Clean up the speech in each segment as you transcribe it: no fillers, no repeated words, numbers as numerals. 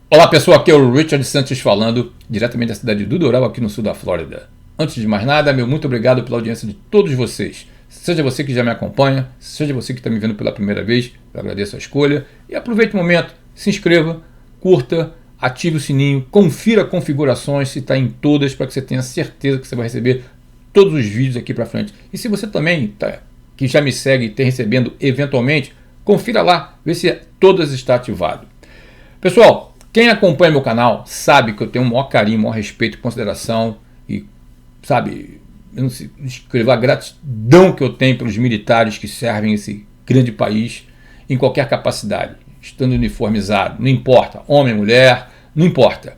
Olá pessoal, aqui é o Richard Sanchez falando diretamente da cidade do Doral, aqui no sul da Flórida. Antes de mais nada, meu muito obrigado pela audiência de todos vocês. Seja você que já me acompanha, seja você que está me vendo pela primeira vez, eu agradeço a escolha. E aproveite o momento, se inscreva, curta, ative o sininho, confira configurações se está em todas para que você tenha certeza que você vai receber todos os vídeos aqui para frente. E se você também que já me segue e está recebendo eventualmente, confira lá, vê se todas está ativado. Pessoal, quem acompanha meu canal sabe que eu tenho um maior carinho, maior respeito e consideração e, sabe, eu não sei descrever a gratidão que eu tenho pelos militares que servem esse grande país em qualquer capacidade, estando uniformizado, não importa, homem, mulher, não importa.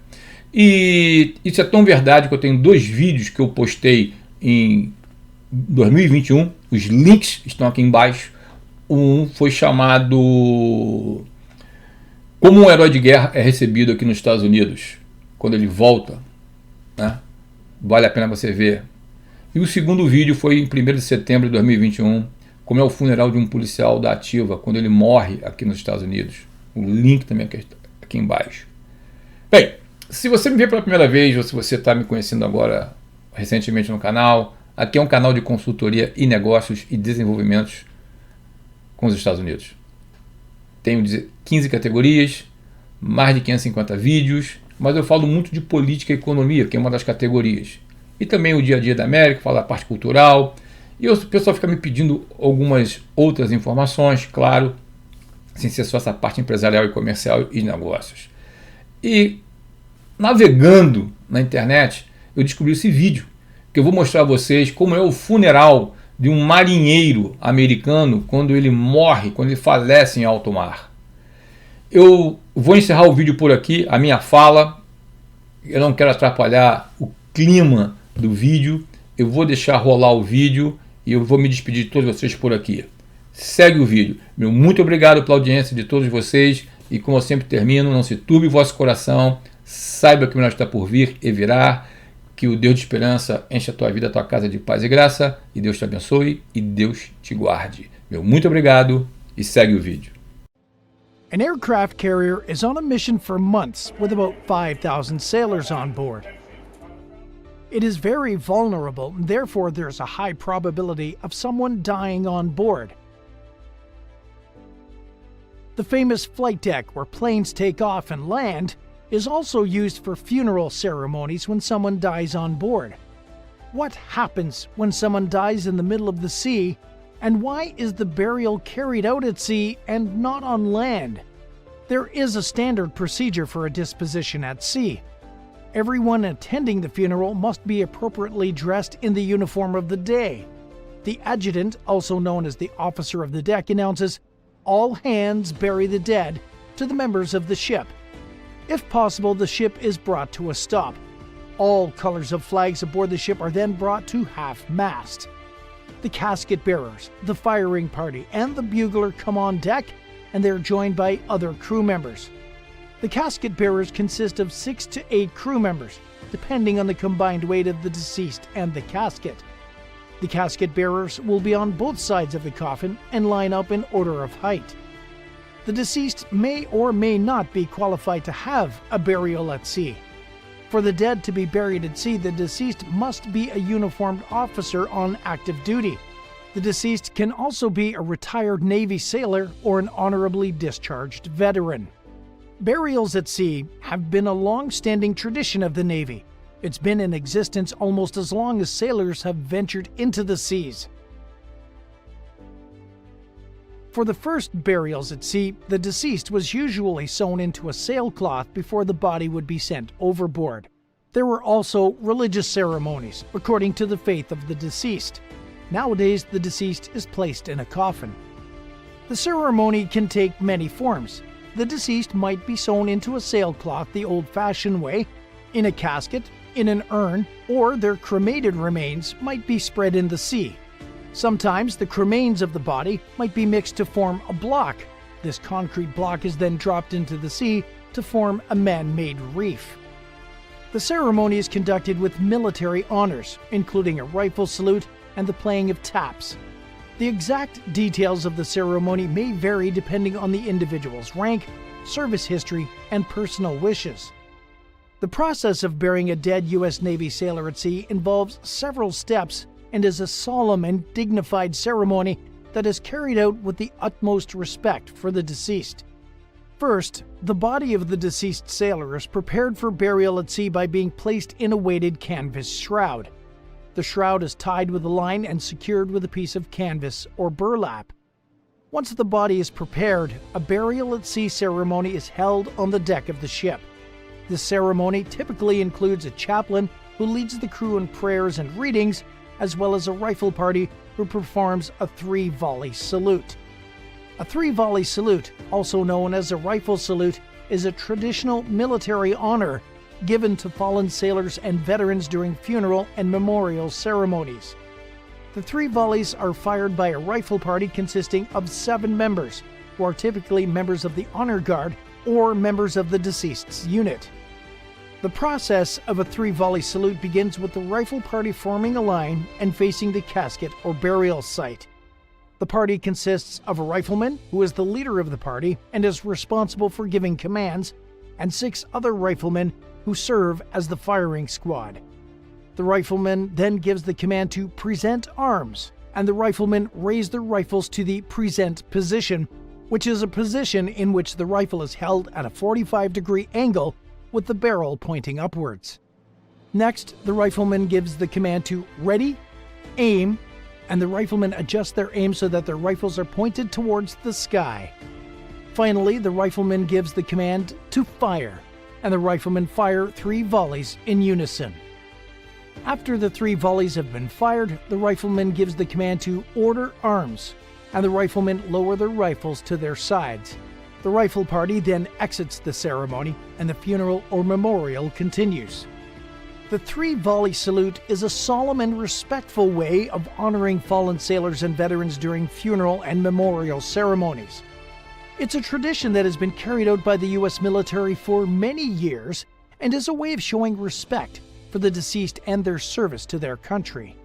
E isso é tão verdade que eu tenho 2 vídeos que eu postei em 2021, os links estão aqui embaixo. Um foi chamado Como um herói de guerra é recebido aqui nos Estados Unidos, quando ele volta, né? Vale a pena você ver. E o segundo vídeo foi em 1º de setembro de 2021, como é o funeral de um policial da ativa, quando ele morre aqui nos Estados Unidos. O link também aqui embaixo. Bem, se você me vê pela primeira vez, ou se você está me conhecendo agora recentemente no canal, aqui é um canal de consultoria e negócios e desenvolvimentos com os Estados Unidos. Tenho 15 categorias, mais de 550 vídeos, mas eu falo muito de política e economia, que é uma das categorias. E também o dia a dia da América, falo da parte cultural. E o pessoal fica me pedindo algumas outras informações, claro, sem ser só essa parte empresarial e comercial e negócios. E navegando na internet, eu descobri esse vídeo, que eu vou mostrar a vocês como é o funeral de um marinheiro americano quando ele morre, quando ele falece em alto mar. Eu vou encerrar o vídeo por aqui, a minha fala. Eu não quero atrapalhar o clima do vídeo. Eu vou deixar rolar o vídeo e eu vou me despedir de todos vocês por aqui. Segue o vídeo. Meu muito obrigado pela audiência de todos vocês. E como eu sempre termino, não se turbe o vosso coração. Saiba que o melhor está por vir e virá. Que o Deus de esperança enche a tua vida, a tua casa de paz e graça, e Deus te abençoe e Deus te guarde. Meu muito obrigado e segue o vídeo. An aircraft carrier is on a mission for months with about 5,000 sailors on board. It is very vulnerable, and therefore there's a high probability of someone dying on board. The famous flight deck where planes take off and land is also used for funeral ceremonies when someone dies on board. What happens when someone dies in the middle of the sea, and why is the burial carried out at sea and not on land? There is a standard procedure for a disposition at sea. Everyone attending the funeral must be appropriately dressed in the uniform of the day. The adjutant, also known as the officer of the deck, announces, "All hands bury the dead," to the members of the ship. If possible, the ship is brought to a stop. All colors of flags aboard the ship are then brought to half-mast. The casket bearers, the firing party, and the bugler come on deck, and they're joined by other crew members. The casket bearers consist of 6 to 8 crew members, depending on the combined weight of the deceased and the casket. The casket bearers will be on both sides of the coffin and line up in order of height. The deceased may or may not be qualified to have a burial at sea. For the dead to be buried at sea, the deceased must be a uniformed officer on active duty. The deceased can also be a retired Navy sailor or an honorably discharged veteran. Burials at sea have been a long-standing tradition of the Navy. It's been in existence almost as long as sailors have ventured into the seas. For the first burials at sea, the deceased was usually sewn into a sailcloth before the body would be sent overboard. There were also religious ceremonies, according to the faith of the deceased. Nowadays, the deceased is placed in a coffin. The ceremony can take many forms. The deceased might be sewn into a sailcloth the old-fashioned way, in a casket, in an urn, or their cremated remains might be spread in the sea. Sometimes the cremains of the body might be mixed to form a block. This concrete block is then dropped into the sea to form a man-made reef. The ceremony is conducted with military honors, including a rifle salute and the playing of taps. The exact details of the ceremony may vary depending on the individual's rank, service history, and personal wishes. The process of burying a dead U.S. Navy sailor at sea involves several steps and is a solemn and dignified ceremony that is carried out with the utmost respect for the deceased. First, the body of the deceased sailor is prepared for burial at sea by being placed in a weighted canvas shroud. The shroud is tied with a line and secured with a piece of canvas or burlap. Once the body is prepared, a burial at sea ceremony is held on the deck of the ship. This ceremony typically includes a chaplain who leads the crew in prayers and readings, as well as a rifle party who performs a 3-volley salute. A 3-volley salute, also known as a rifle salute, is a traditional military honor given to fallen sailors and veterans during funeral and memorial ceremonies. The 3 volleys are fired by a rifle party consisting of 7 members, who are typically members of the honor guard or members of the deceased's unit. The process of a 3-volley salute begins with the rifle party forming a line and facing the casket or burial site. The party consists of a rifleman, who is the leader of the party and is responsible for giving commands, and 6 other riflemen who serve as the firing squad. The rifleman then gives the command to present arms, and the riflemen raise their rifles to the present position, which is a position in which the rifle is held at a 45-degree angle with the barrel pointing upwards. Next, the rifleman gives the command to ready, aim, and the riflemen adjust their aim so that their rifles are pointed towards the sky. Finally, the rifleman gives the command to fire, and the riflemen fire 3 volleys in unison. After the 3 volleys have been fired, the rifleman gives the command to order arms, and the riflemen lower their rifles to their sides. The rifle party then exits the ceremony, and the funeral or memorial continues. The 3-volley salute is a solemn and respectful way of honoring fallen sailors and veterans during funeral and memorial ceremonies. It's a tradition that has been carried out by the U.S. military for many years and is a way of showing respect for the deceased and their service to their country.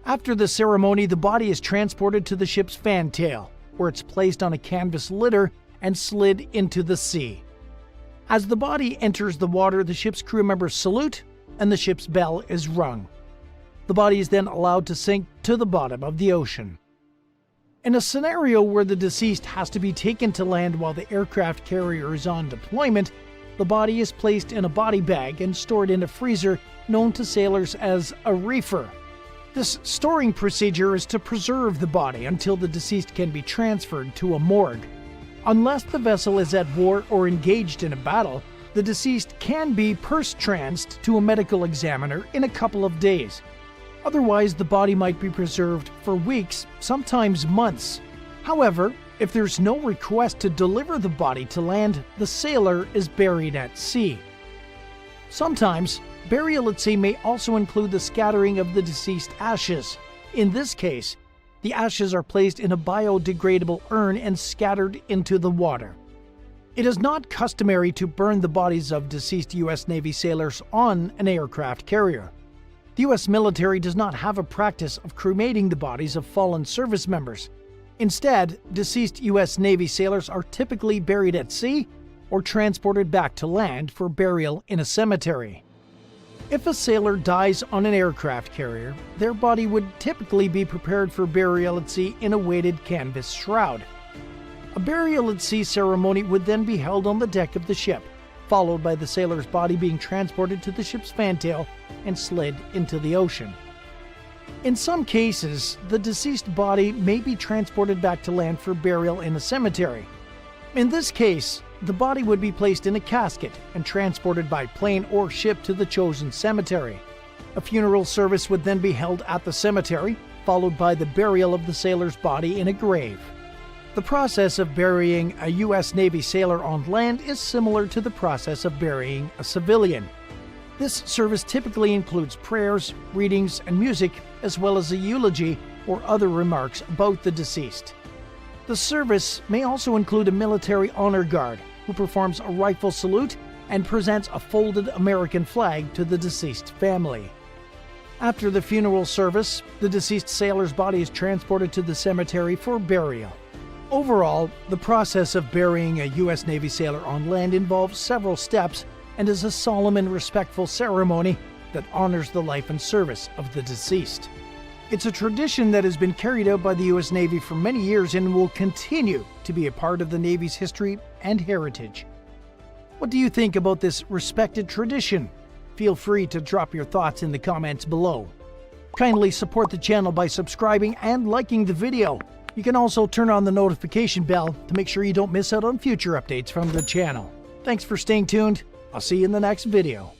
After the ceremony, the body is transported to the ship's fantail, where it's placed on a canvas litter and slid into the sea. As the body enters the water, the ship's crew members salute, and the ship's bell is rung. The body is then allowed to sink to the bottom of the ocean. In a scenario where the deceased has to be taken to land while the aircraft carrier is on deployment, the body is placed in a body bag and stored in a freezer known to sailors as a reefer. This storing procedure is to preserve the body until the deceased can be transferred to a morgue. Unless the vessel is at war or engaged in a battle, the deceased can be purse-transed to a medical examiner in a couple of days. Otherwise, the body might be preserved for weeks, sometimes months. However, if there's no request to deliver the body to land, the sailor is buried at sea. Sometimes, burial at sea may also include the scattering of the deceased ashes. In this case, the ashes are placed in a biodegradable urn and scattered into the water. It is not customary to burn the bodies of deceased U.S. Navy sailors on an aircraft carrier. The U.S. military does not have a practice of cremating the bodies of fallen service members. Instead, deceased U.S. Navy sailors are typically buried at sea or transported back to land for burial in a cemetery. If a sailor dies on an aircraft carrier, their body would typically be prepared for burial at sea in a weighted canvas shroud. A burial at sea ceremony would then be held on the deck of the ship, followed by the sailor's body being transported to the ship's fantail and slid into the ocean. In some cases, the deceased body may be transported back to land for burial in a cemetery. In this case, the body would be placed in a casket and transported by plane or ship to the chosen cemetery. A funeral service would then be held at the cemetery, followed by the burial of the sailor's body in a grave. The process of burying a U.S. Navy sailor on land is similar to the process of burying a civilian. This service typically includes prayers, readings, and music, as well as a eulogy or other remarks about the deceased. The service may also include a military honor guard who performs a rifle salute and presents a folded American flag to the deceased family. After the funeral service, the deceased sailor's body is transported to the cemetery for burial. Overall, the process of burying a U.S. Navy sailor on land involves several steps and is a solemn and respectful ceremony that honors the life and service of the deceased. It's a tradition that has been carried out by the U.S. Navy for many years and will continue to be a part of the Navy's history and heritage. What do you think about this respected tradition? Feel free to drop your thoughts in the comments below. Kindly support the channel by subscribing and liking the video. You can also turn on the notification bell to make sure you don't miss out on future updates from the channel. Thanks for staying tuned. I'll see you in the next video.